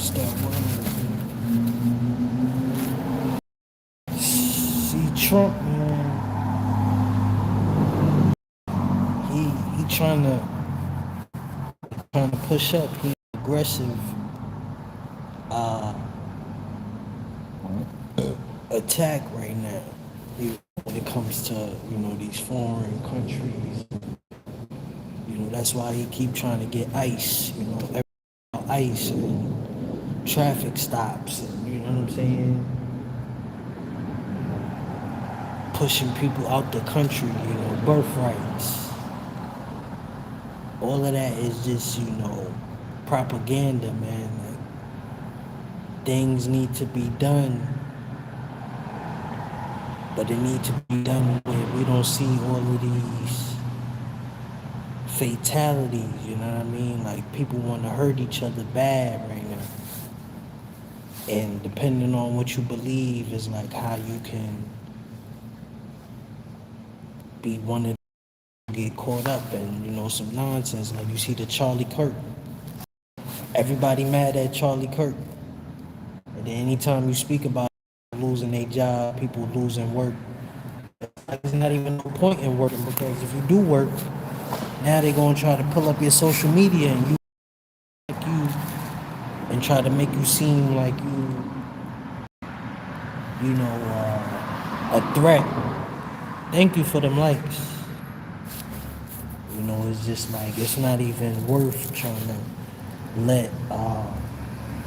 What's that word? See, Trump, man, he trying to push up. He aggressive uh, attack right now. When it comes to these foreign countries, that's why he keep trying to get ICE. ICE and traffic stops. And, you know what I'm saying? Pushing people out the country. Birthrights. All of that is just propaganda, man. Like, things need to be done, but it need to be done where we don't see all of these fatalities, you know what I mean? Like, people want to hurt each other bad right now. And depending on what you believe is like how you can be one of get caught up in, some nonsense. Like, you see the Charlie Kirk. Everybody mad at Charlie Kirk. And then anytime you speak about losing their job, people losing work, like, there's not even no point in working, because if you do work, now they're gonna try to pull up your social media and you and try to make you seem like a threat. Thank you for them likes. It's just like, it's not even worth trying to let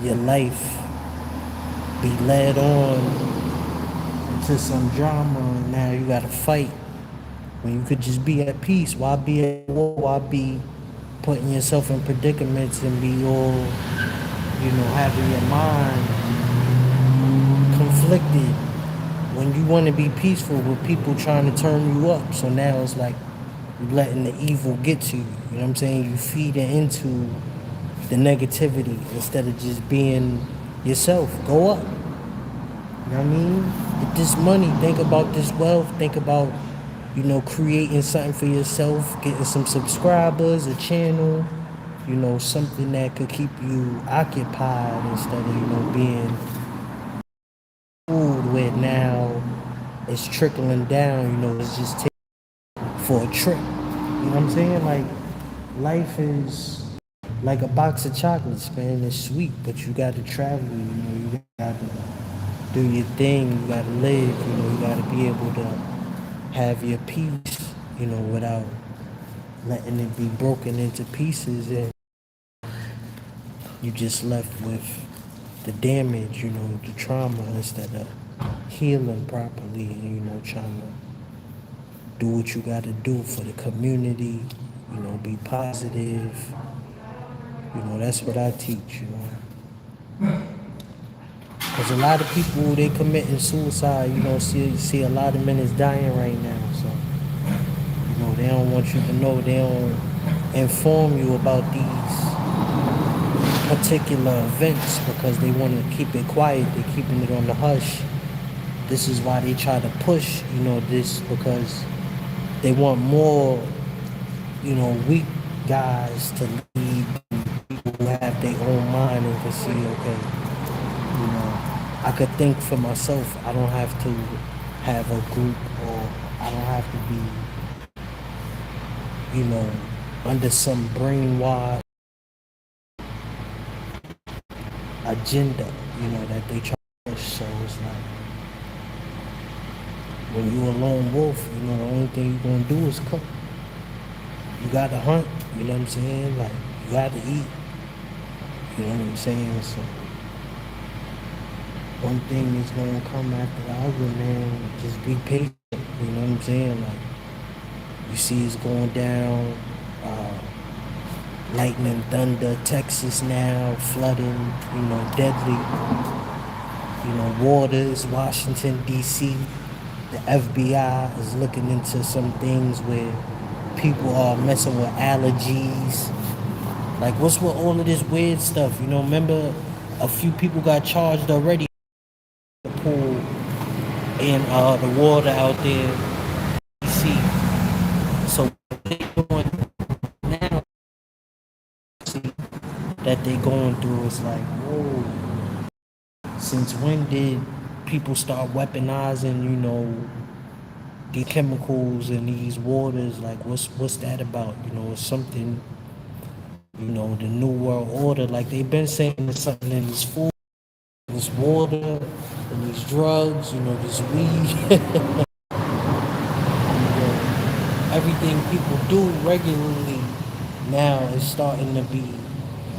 your life be led on into some drama, and now you gotta fight when you could just be at peace. Why be at war? Why be putting yourself in predicaments and be all, having your mind conflicted when you want to be peaceful with people trying to turn you up? So now it's like you letting the evil get to you. You know what I'm saying? You feeding into the negativity instead of just being yourself. Go up. You know what I mean? Get this money. Think about this wealth. Think about, creating something for yourself, getting some subscribers, a channel, something that could keep you occupied instead of, being food where now it's trickling down, it's just taking for a trip. You know what I'm saying? Like, life is like a box of chocolates, man. It's sweet, but you gotta travel, you gotta do your thing, you gotta live, you gotta be able to have your peace, without letting it be broken into pieces, and you just left with the damage, the trauma, instead of healing properly and, trying to do what you gotta do for the community, be positive. That's what I teach, Because a lot of people, they committing suicide, see a lot of men is dying right now. So, they don't want you to know, they don't inform you about these particular events because they want to keep it quiet. They're keeping it on the hush. This is why they try to push, this, because they want more, weak guys to lead, people who have their own mind and can see, okay, I could think for myself. I don't have to have a group, or I don't have to be, under some brainwashed agenda, that they try to push. So it's like, when you a lone wolf, the only thing you're gonna do is cook. You gotta hunt, you know what I'm saying? Like, you gotta eat, you know what I'm saying? So one thing is gonna come after the other, man. Just be patient, you know what I'm saying? Like, you see it's going down, lightning, thunder, Texas now, flooding, deadly, waters, Washington, D.C. The FBI is looking into some things where people are messing with allergies. Like, what's with all of this weird stuff? Remember a few people got charged already to pull in the water out there, D.C. So what they doing now, see, that they going through. It's like, whoa, since when did people start weaponizing, the chemicals in these waters? Like, what's that about? It's something, the new world order. Like they've been saying there's something in this food, this water, and these drugs, this weed. Everything people do regularly now is starting to be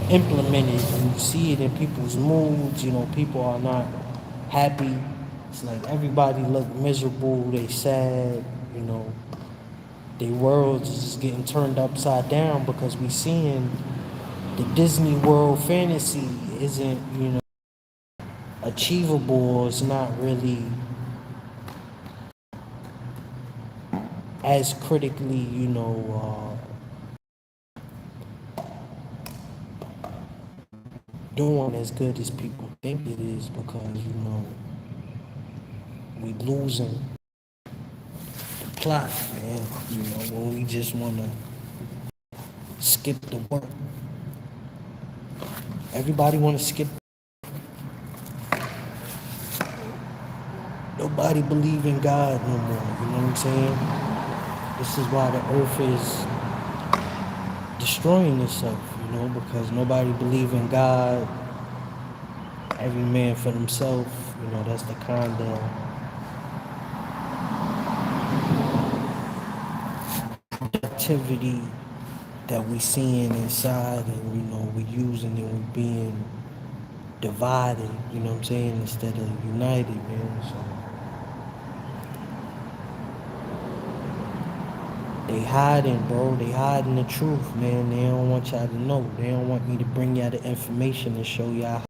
implemented, and you see it in people's moods. People are not happy. It's like everybody look miserable, they sad. you know their worlds is just getting turned upside down because we seeing the Disney World fantasy isn't achievable. It's not really as critically doing as good as people think it is, because we losing the plot, man. When we just want to skip the work. Everybody want to skip. Nobody believe in God no more. You know what I'm saying? This is why the earth is destroying itself, because nobody believe in God. Every man for themselves. That's the kind of activity that we seeing inside, and we using it, we being divided, what I'm saying, instead of united, man. So they hiding, bro. They hiding the truth, man. They don't want y'all to know. They don't want me to bring y'all the information and show y'all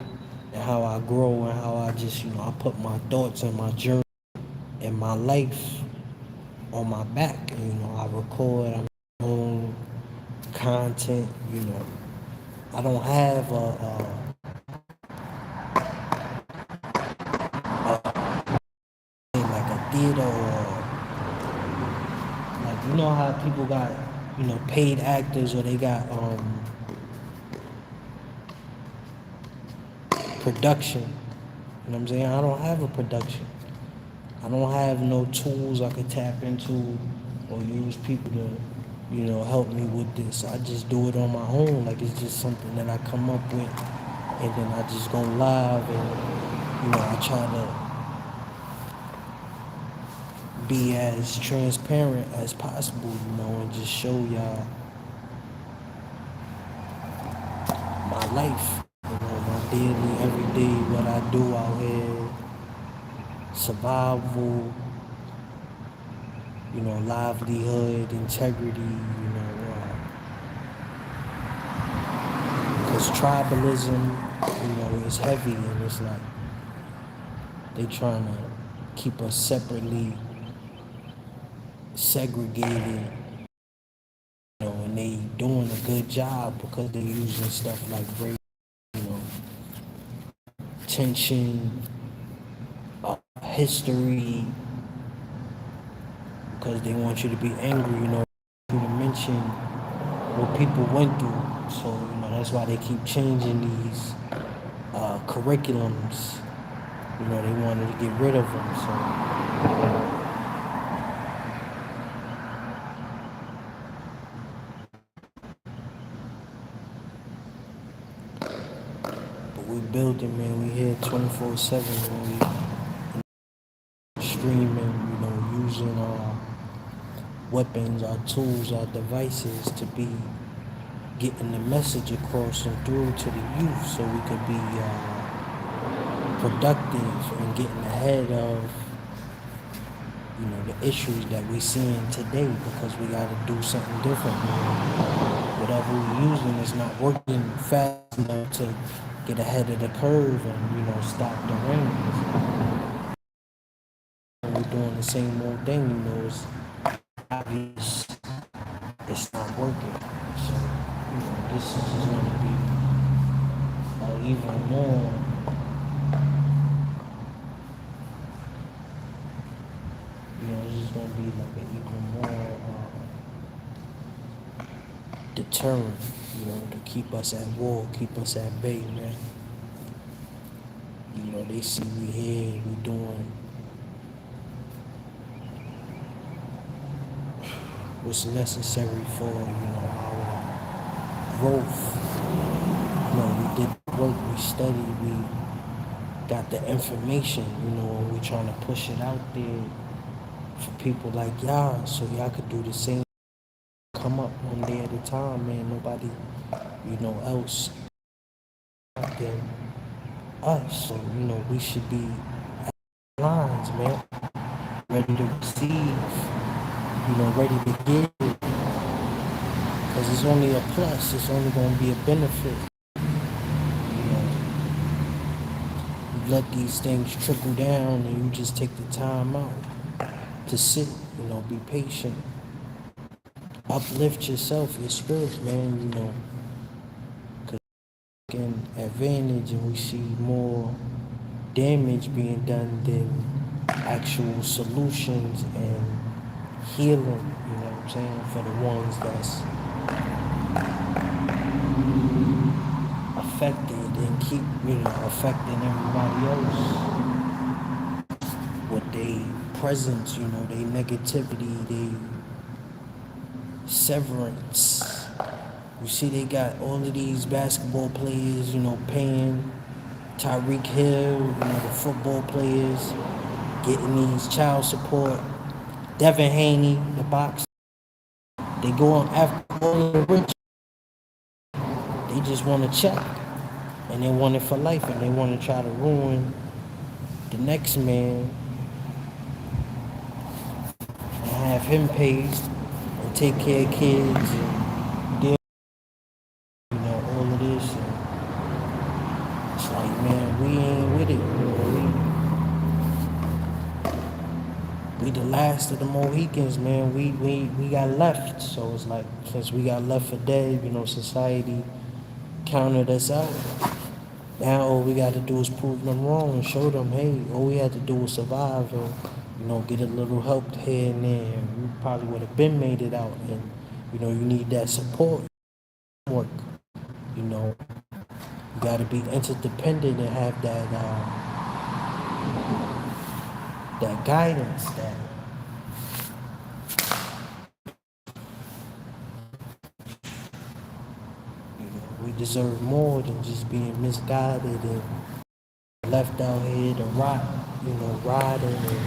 and how I grow, and how I just, I put my thoughts and my journey and my life on my back. And, I record my own content. I don't have like a theater, or like, how people got paid actors, or they got production. You know what I'm saying? I don't have a production. I don't have no tools I could tap into or use people to, help me with this. I just do it on my own. Like, it's just something that I come up with, and then I just go live, and I try to be as transparent as possible, and just show y'all my life, my daily, everyday, what I do out here, survival, livelihood, integrity, because tribalism, is heavy, and it's like they trying to keep us separately, segregated, and they doing a good job because they're using stuff like race, you know, tension, history, because they want you to be angry, to mention what people went through. So, that's why they keep changing these curriculums. They wanted to get rid of them. But we building, man. We here 24/7, man. We streaming, using our weapons, our tools, our devices to be getting the message across and through to the youth, so we could be productive and getting ahead of the issues that we seeing today, because we got to do something different, man. Whatever we're using is not working fast enough to get ahead of the curve and stop the rain. We're doing the same old thing, it's obvious it's not working. So this is just going to be even more this is going to be like an even more deterrent, to keep us at war, keep us at bay, man. They see we here, we doing what's necessary for, our growth. We did work, we studied, we got the information, and we trying to push it out there for people like y'all, so y'all could do the same. Come up one day at a time, man. Nobody, else than us. So, we should be at lines, man. Ready to receive, ready to give. Because it's only a plus. It's only going to be a benefit. You let these things trickle down and you just take the time out to sit, be patient. Uplift yourself, your spirit, man, because we're taking advantage and we see more damage being done than actual solutions and healing, what I'm saying, for the ones that's affected and keep, affecting everybody else with their presence, their negativity, their severance. You see, they got all of these basketball players, paying Tyreek Hill, the football players, getting these child support. Devin Haney, the boxer, they go on after all of the rich. They just want to check, and they want it for life, and they want to try to ruin the next man and have him paid and take care of kids and deal, all of this. And it's like, man, we ain't with it. We the last of the Mohicans, man. We got left. So it's like, since we got left for dead, society counted us out. Now all we got to do is prove them wrong and show them, hey, all we had to do was survive and, get a little help here and there. And we probably would have been made it out. And, you need that support work. You got to be interdependent and have that guidance, that we deserve more than just being misguided and left out here to rot, riding and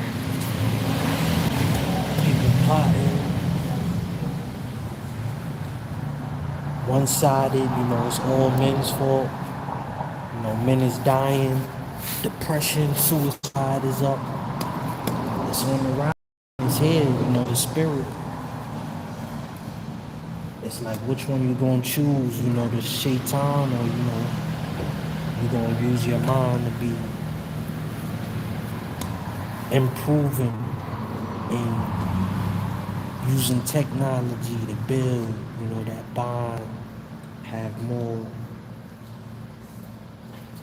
people plotting. One-sided, it's all men's fault. Men is dying, depression, suicide is up. It's on the rise. It's here, the spirit. It's like, which one you gonna choose, the shaitan, or you gonna use your mind to be improving and using technology to build, that bond, have more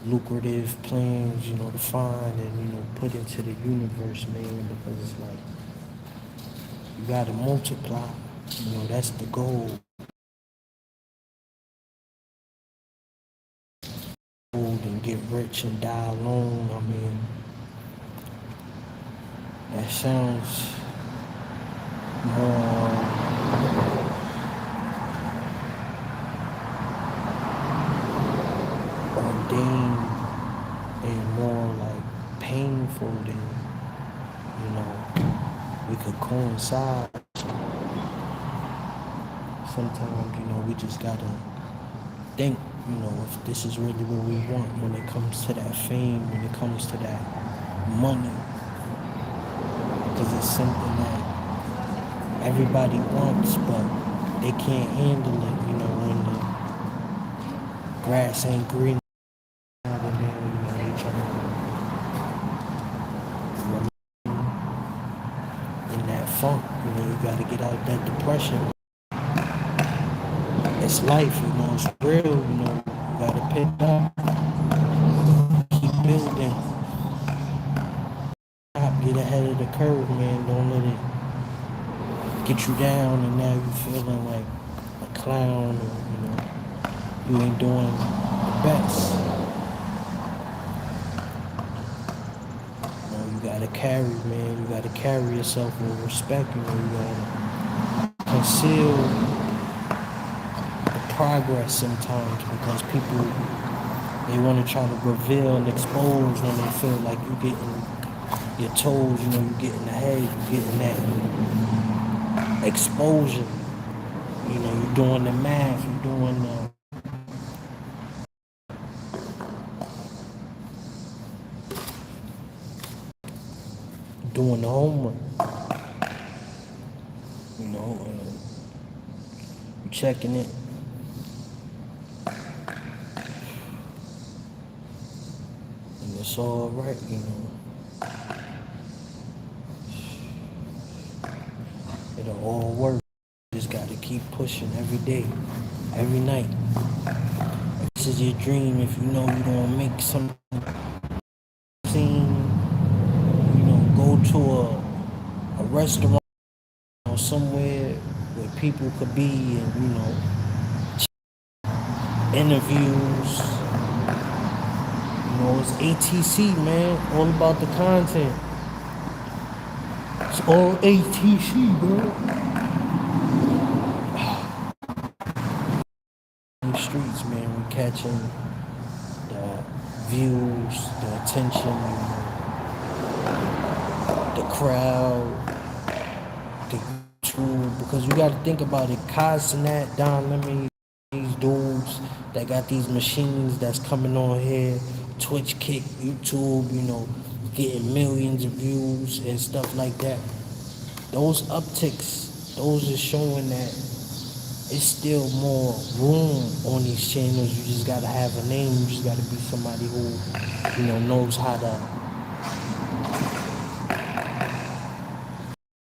lucrative plans, to find and, put into the universe, man, because it's like, you gotta multiply, that's the goal. And get rich and die alone, that sounds more ordained and more like painful than, we could coincide. Sometimes, we just gotta think, if this is really what we want when it comes to that fame, when it comes to that money. Because it's something that everybody wants, but they can't handle it, when the grass ain't green. They trying to in that funk, you gotta get out that depression. It's life, it's real, you gotta pick up, keep building, get ahead of the curve, man. Don't let it get you down and now you feeling like a clown, or, you ain't doing the best. You know, you gotta carry, man. You gotta carry yourself with respect. You know, you gotta conceal the progress sometimes because people they want to try to reveal and expose when they feel like you getting your toes. You know, you getting ahead, you getting that exposure. You know, you're doing the math, you're doing the homework. You know, you checking it. And it's all right, you know. It'll all work. You just gotta keep pushing every day, every night. If this is your dream, if you know you're gonna make some scene, you know, go to a restaurant or somewhere where people could be and, you know, interviews. You know, it's ATC, man. All about the content. It's all ATC, bro. In the streets, man, we catching the views, the attention, you know, the crowd, the YouTube, because you gotta think about it. Kaz and that, Don Lemon, these dudes that got these machines that's coming on here, Twitch Kick, YouTube, you know, getting millions of views and stuff like that. Those upticks, those are showing that it's still more room on these channels. You just gotta have a name. You just gotta be somebody who, you know, knows how to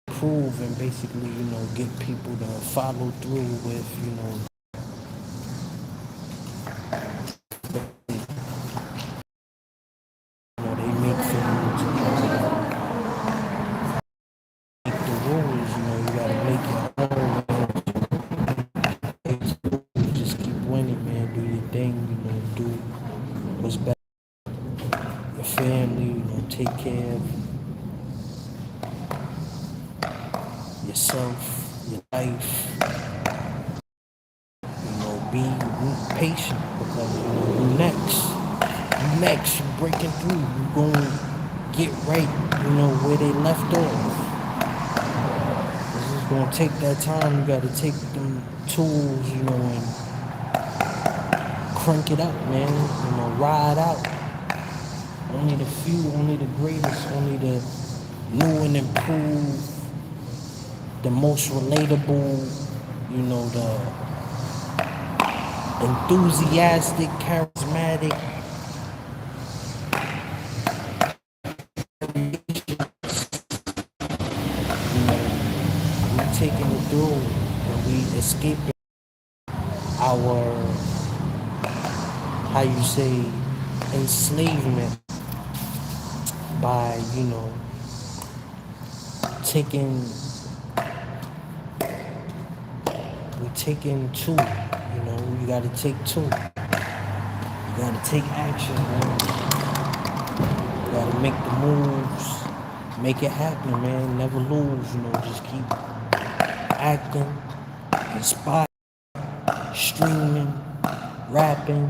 prove and basically, you know, get people to follow through with, you know, they make things, you know, make the rules. You know, you gotta make your own. You just keep winning, man. Do your thing. You know, do what's best. Your family, you know, take care of yourself, your life, you know, be patient because you know you next, you breaking through, you gonna get right, you know, where they left off. This is gonna take that time, you gotta take them tools, you know, and crank it up, man, you know, ride out. Only the few, only the greatest, only the new and improved, the most relatable, you know, the enthusiastic, charismatic, you know, we taking it through and we escaping our, how you say, enslavement by, you know, we're taking two, you know, you gotta take two. You gotta take action, man. You gotta make the moves, make it happen, man. Never lose, you know, just keep acting, inspired, streaming, rapping.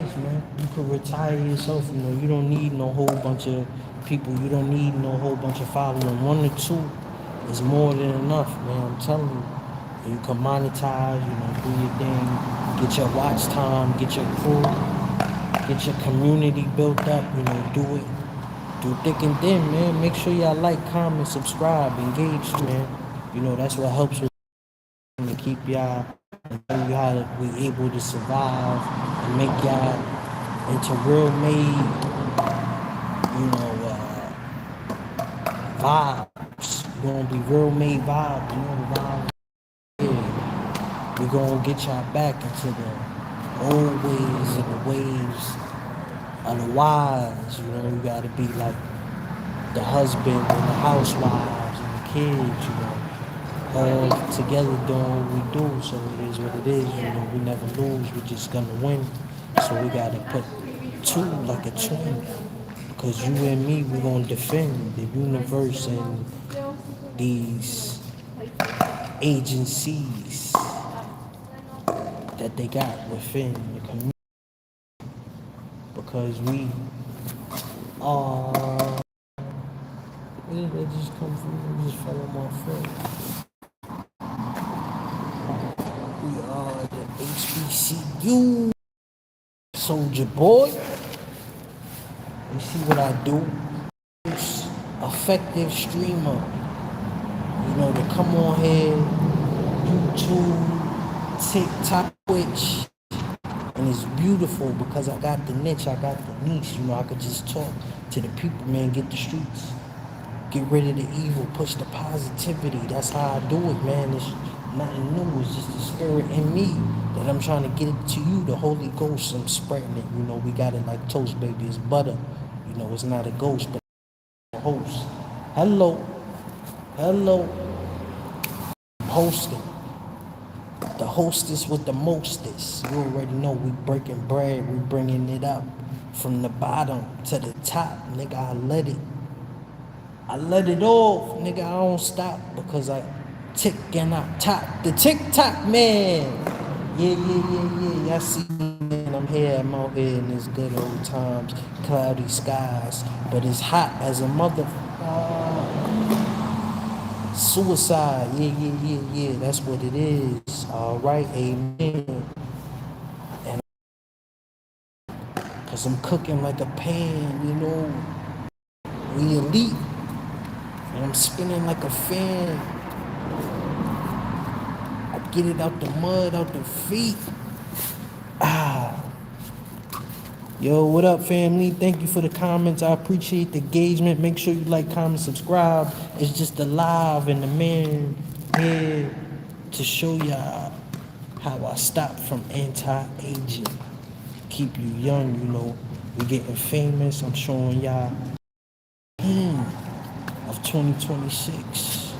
Man, you could retire yourself, you know, you don't need no whole bunch of people, you don't need no whole bunch of following. One or two is more than enough, man, I'm telling you. You can monetize, you know, do your thing, get your watch time, get your crew, get your community built up, you know, do it through thick and thin, man. Make sure y'all like, comment, subscribe, engage, man. You know, that's what helps with to keep y'all and show you how to be able to survive and make y'all into real made, you know, vibes. You're gonna be real made vibes, you know, the vibes. Yeah. We're gonna get y'all back into the old ways and the ways of the wives. You know, you gotta be like the husband and the housewives and the kids, you know. all together doing what we do. So it is what it is. We never lose. We're just gonna win. So we gotta put two like a twin. Because you and me, we're gonna defend the universe and these agencies that they got within the community. Because we are. Where did that just come from? It just fell on my foot. We are the HBCU soldier boy. You see what I do? Effective streamer. To come on here, YouTube, TikTok, Twitch. And it's beautiful because I got the niche, I got the niche. I could just talk to the people, man, get the streets. Get rid of the evil, push the positivity. That's how I do it, man. It's nothing new. It's just the spirit in me that I'm trying to get it to you. The Holy Ghost, I'm spreading it. We got it like toast, baby. It's butter. It's not a ghost, but a host. Hello. I'm hosting. The hostess with the mostest. You already know we breaking bread. We bringing it up from the bottom to the top. Nigga, I let it off, nigga. I don't stop because I tick and I top. The TikTok man. Yeah. Y'all see me, man. I'm out here in this good old times. Cloudy skies. But it's hot as a suicide. Yeah. That's what it is. Alright, amen. And cause I'm cooking like a pan, We elite. And I'm spinning like a fan. I get it out the mud, out the feet. Yo, what up, family? Thank you for the comments. I appreciate the engagement. Make sure you like, comment, subscribe. It's just the live and the man here to show y'all how I stop from anti-aging. Keep you young, We getting famous. I'm showing y'all of 2026.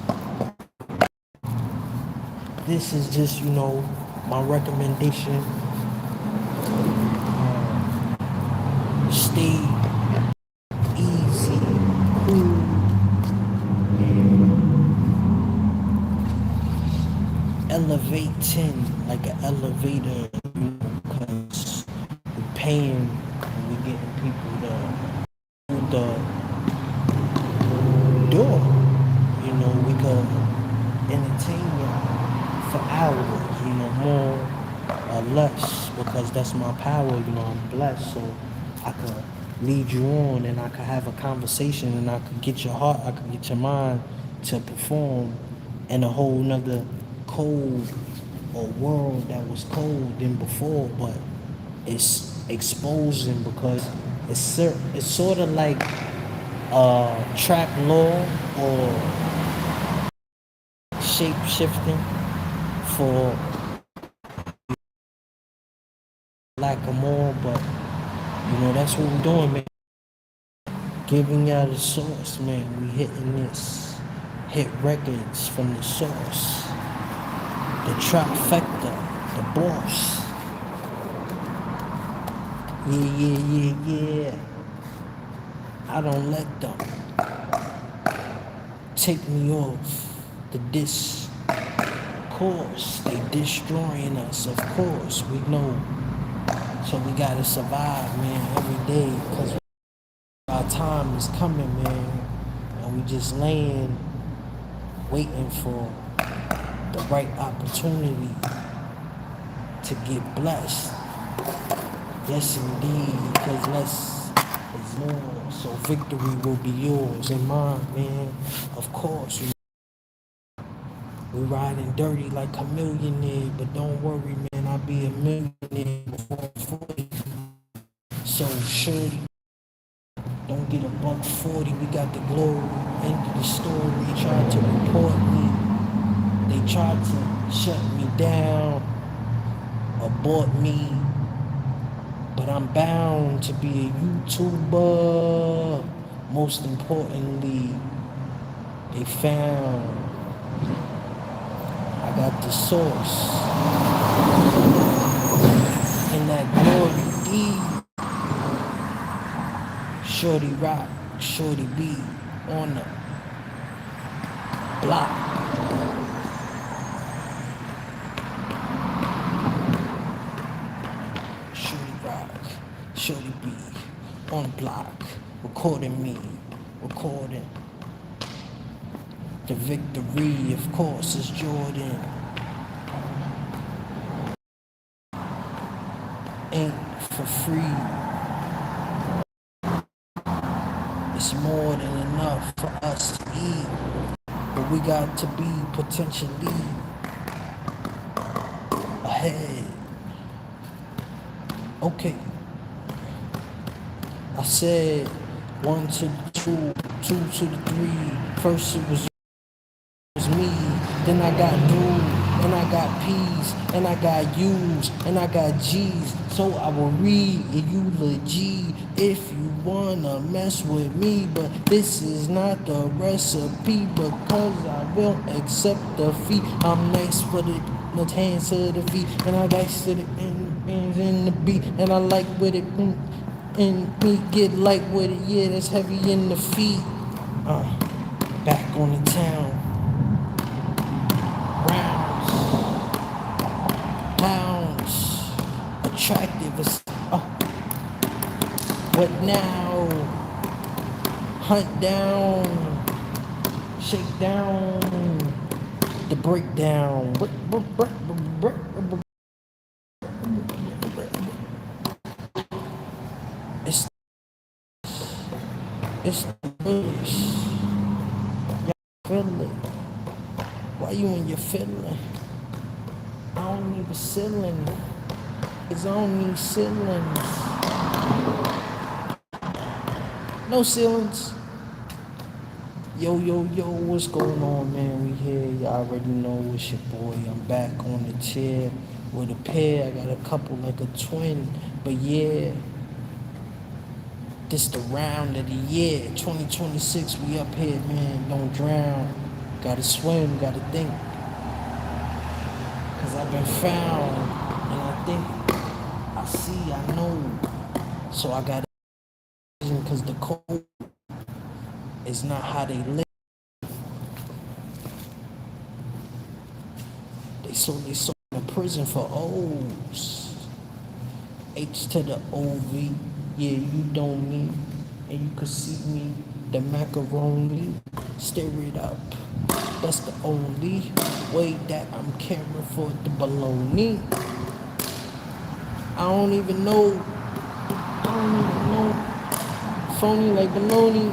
This is just, my recommendation. Stay easy, cool, elevating like an elevator, because we're paying and we're getting people to the door. We could entertain y'all for hours, more or less, because that's my power, I'm blessed, so I could lead you on and I could have a conversation and I could get your heart, I could get your mind to perform in a whole nother code or world that was cold than before, but it's exposing because it's sort of like trap law or shape shifting for lack of more, but that's what we're doing, man. Giving y'all the source, man. We hitting this. Hit records from the source. The trifecta, the boss. Yeah. I don't let them take me off the discourse. They destroying us, of course. We know. So we gotta survive, man, every day, because our time is coming, man. And we just laying, waiting for the right opportunity to get blessed. Yes, indeed, because less is more. So victory will be yours and mine, man. Of course. We riding dirty like a millionaire, but don't worry, man, I'll be a millionaire before I'm 40. So shorty, don't get a $140. We got the glory. End of the story. They tried to report me. They tried to shut me down, abort me. But I'm bound to be a YouTuber. Most importantly, they found got the source. And that glory deed. Shorty rock, shorty be on the block. Shorty rock, shorty be on the block. Recording me, recording the victory, of course, is Jordan. Ain't for free. It's more than enough for us to eat. But we got to be potentially ahead. Okay. I said 1 to the 2, 2 to the 3. First it was me, then I got dude, and I got P's, and I got U's, and I got G's. So I will read a eulogy if you wanna mess with me, but this is not the recipe because I will accept defeat. I'm nice for the hands to the feet, and I nice to the hands in the beat, and I like with it, and me get light with it, yeah, that's heavy in the feet. Back on the town. Pounds, attractive as what now? Hunt down, shake down, the breakdown. It's it's the bush. Y'all feel it? Why you in your feeling? I don't need a ceiling, cause I don't need ceilings. No ceilings. Yo, what's going on, man? We here, y'all already know it's your boy. I'm back on the chair with a pair. I got a couple like a twin, but yeah, this the round of the year. 2026, we up here, man. Don't drown. Gotta swim, gotta think. Cause I've been found, and I think, I see, I know. So I gotta, cause the code is not how they live. They sold in prison for O's. H to the OV, yeah, you don't need, and you can see me, the macaroni, stir it up. That's the only way that I'm caring for the baloney. I don't even know. Phony like baloney.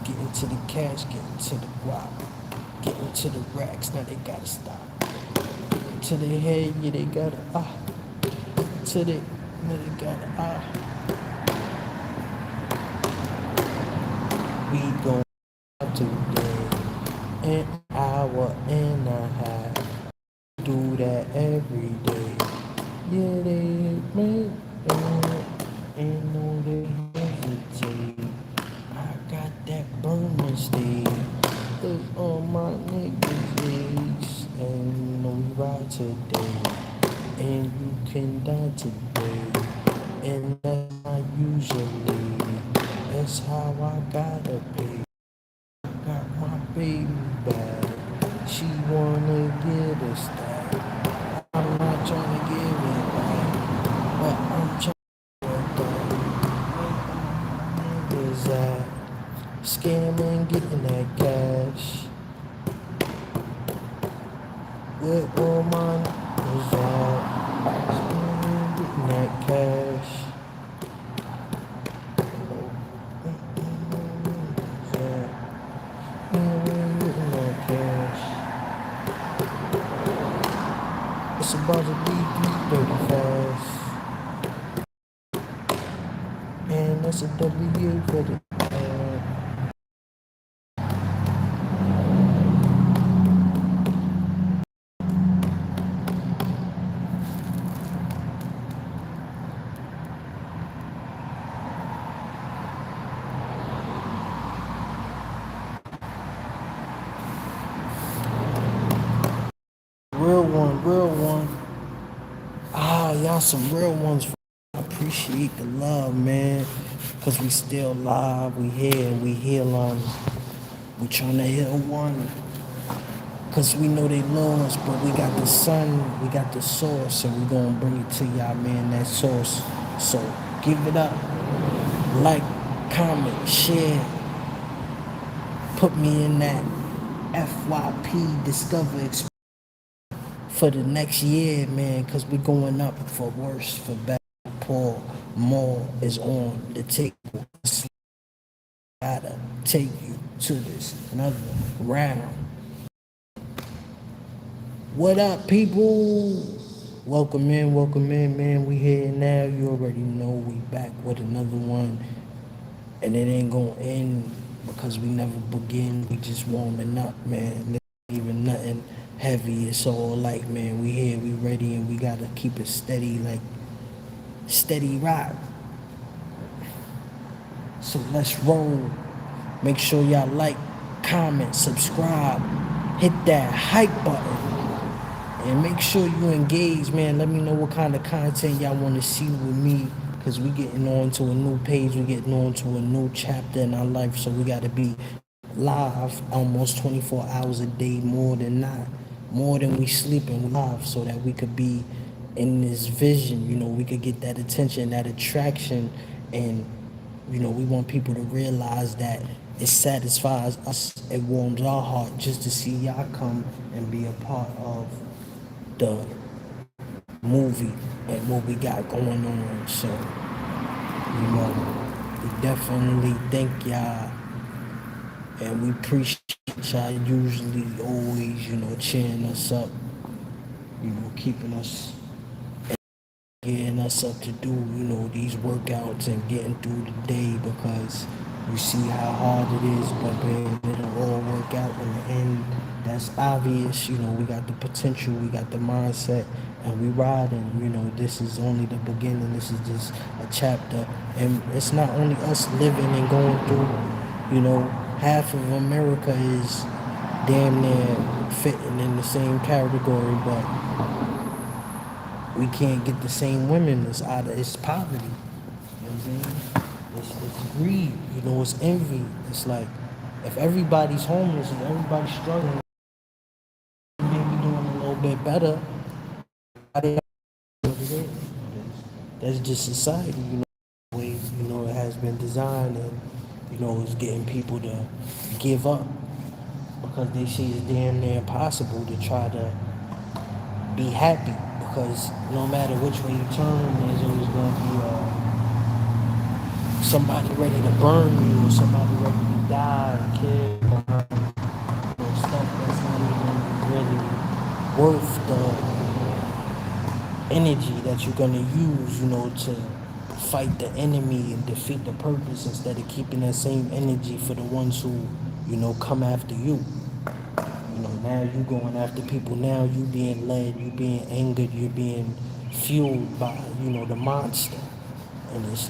Get into the cash, get into the guap. Get into the racks, now they gotta stop. Get into the head, yeah, they gotta to the, now they gotta We gon' today, an hour and a half. Do that every day. Yeah, they make ain't no they hesitate. I got that burner stage. Cause all my niggas days. And you know we ride today. And you can die today. And that's not usually. That's how I gotta pay. I got my baby back. She wanna get a stack. I'm not trying to give it back, but I'm trying to get that. Niggas that scamming, getting that cash. Where all my niggas at? Scamming, getting that cash. It's about to be 3:35, and that's a W for the real one. Ah, y'all some real ones. I appreciate the love, man. Cause we still alive, we here, we heal. We trying to heal one. Cause we know they lost, but we got the sun, we got the source, and we gonna bring it to y'all, man, that source. So give it up, like, comment, share, put me in that FYP Discover Experience for the next year, man, cause we going up for worse, for better, poor, more is on the table. Gotta take you to this another round. What up, people? Welcome in, man. We here now. You already know we back with another one. And it ain't gonna end because we never begin. We just warming up, man. There's even nothing heavy. It's all like, man, we here, we ready, and we gotta keep it steady, like steady rock. So let's roll. Make sure y'all like, comment, subscribe, hit that hype button. And make sure you engage, man. Let me know what kind of content y'all want to see with me. Because we getting on to a new page. We getting on to a new chapter in our life. So we got to be live almost 24 hours a day, more than not. More than we sleeping live, so that we could be in this vision. You know, we could get that attention, that attraction. And, you know, we want people to realize that it satisfies us. It warms our heart just to see y'all come and be a part of the movie and what we got going on. So, you know, we definitely thank y'all and we appreciate y'all usually always, you know, cheering us up, you know, keeping us, getting us up to do, you know, these workouts and getting through the day, because you see how hard it is, but man, it'll all work out in the end. That's obvious. You know, we got the potential, we got the mindset, and we riding. You know, this is only the beginning. This is just a chapter, and it's not only us living and going through. You know, half of America is damn near fitting in the same category, but we can't get the same women. It's poverty. You know what I'm saying? It's greed. You know, it's envy. It's like, if everybody's homeless and everybody's struggling, maybe doing a little bit better. How they That's just society. You know, the way, you know, it has been designed, and you know, it's getting people to give up because they see it's damn near impossible to try to be happy, because no matter which way you turn, there's always going to be somebody ready to burn you, or somebody ready to die, and kill, or stuff that's not even really worth the energy that you're going to use, you know, to fight the enemy and defeat the purpose, instead of keeping that same energy for the ones who, you know, come after you. You know, now you going after people. Now you being led, you being angered, you being fueled by, you know, the monster, and it's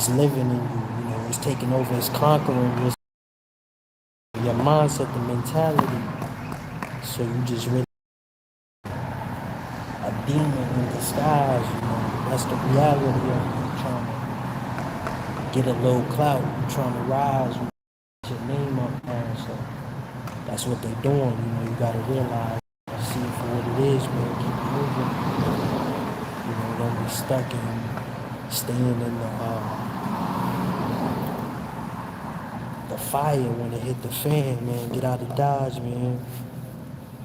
living in you. You know, it's taking over, it's conquering your mindset, the mentality. So you just really a demon in disguise. You know, that's the reality of you trying to get a little clout, trying to rise, get your name up there. So that's what they're doing. You know, you gotta realize, see it for what it is, man. Keep it moving. You know, don't be stuck in staying in the fire when it hit the fan, man. Get out of Dodge, man.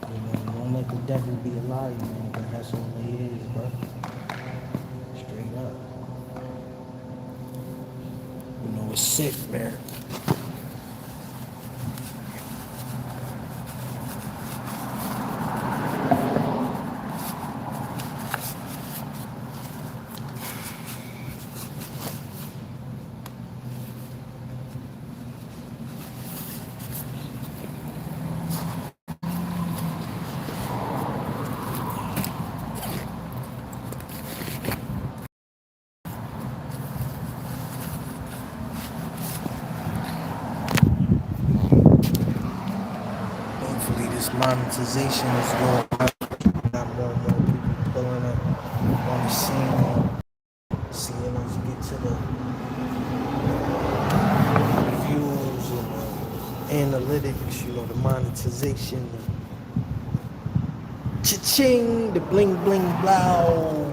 You know, don't let the devil be a liar, man. Cause that's all he is, bro. Straight up. You know, it's sick, man. monetization is going up. Got more and more people pulling up on the scene, seeing us get to the views and the analytics, the monetization, the cha-ching, the bling bling blow.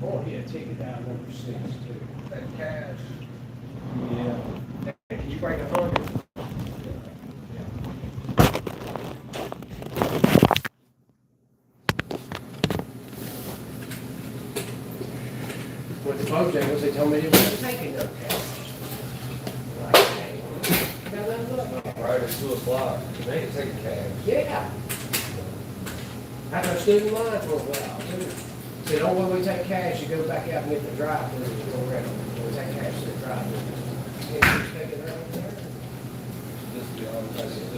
Oh, yeah, take it down number 6 too. That cash. Yeah. Hey, can you break 100? With the Bojangles, they told me they weren't taking no cash. Like, hey, now look. Right at 2 o'clock, they ain't taking cash. Yeah. Had our student line for a while, too. Said, oh, when we take cash, you go back out and get the drive-through, you go around. When we take cash to the drive-through. Can't you take it out there? Just be honest, I see it.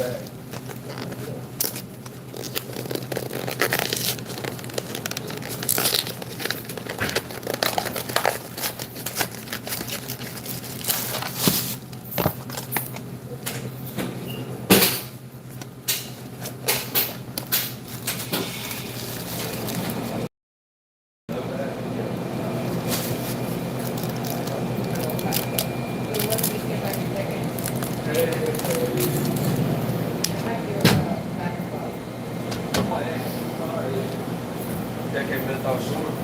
back. That came with all short.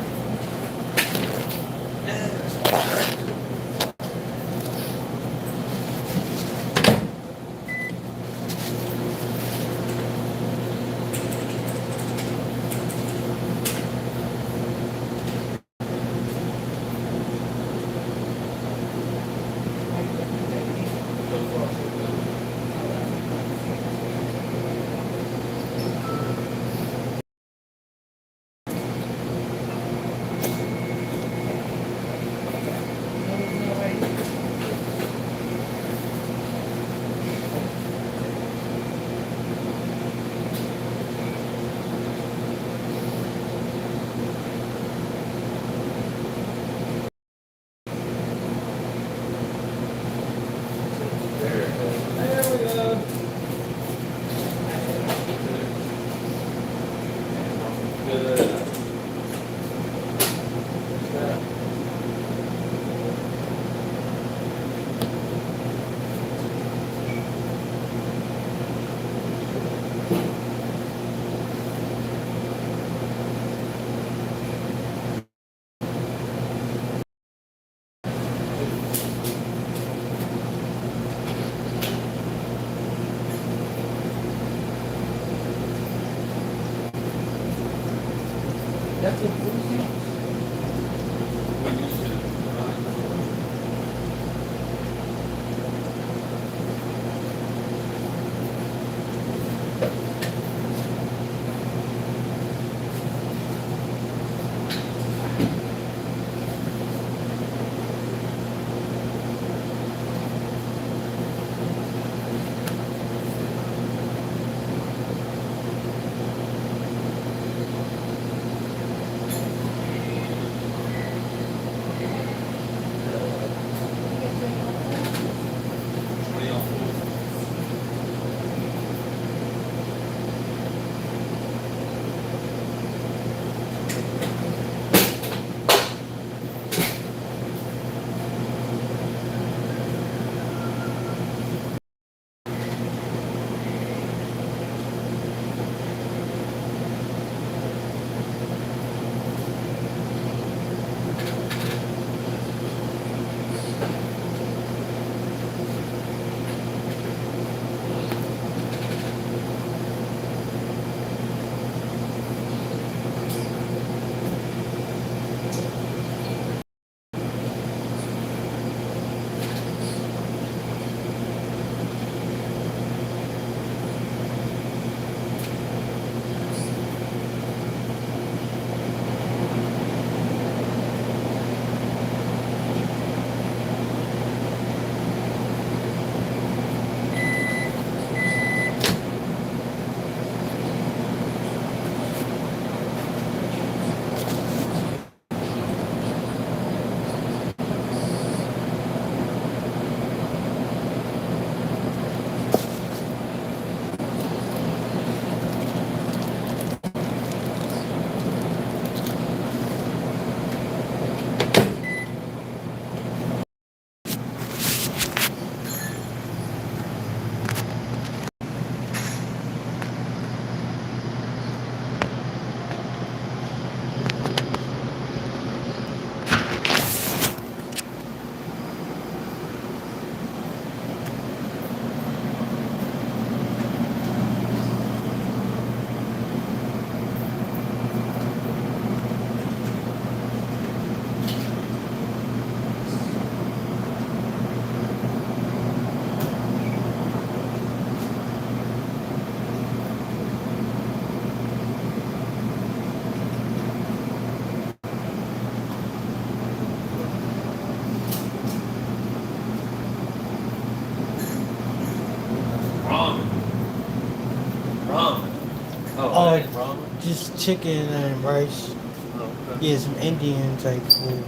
just chicken and rice. Okay. Yeah, some Indian type food.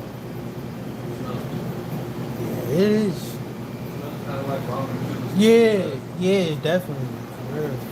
Yeah, it is. Kind of like ramen too. Yeah, yeah, definitely. For real.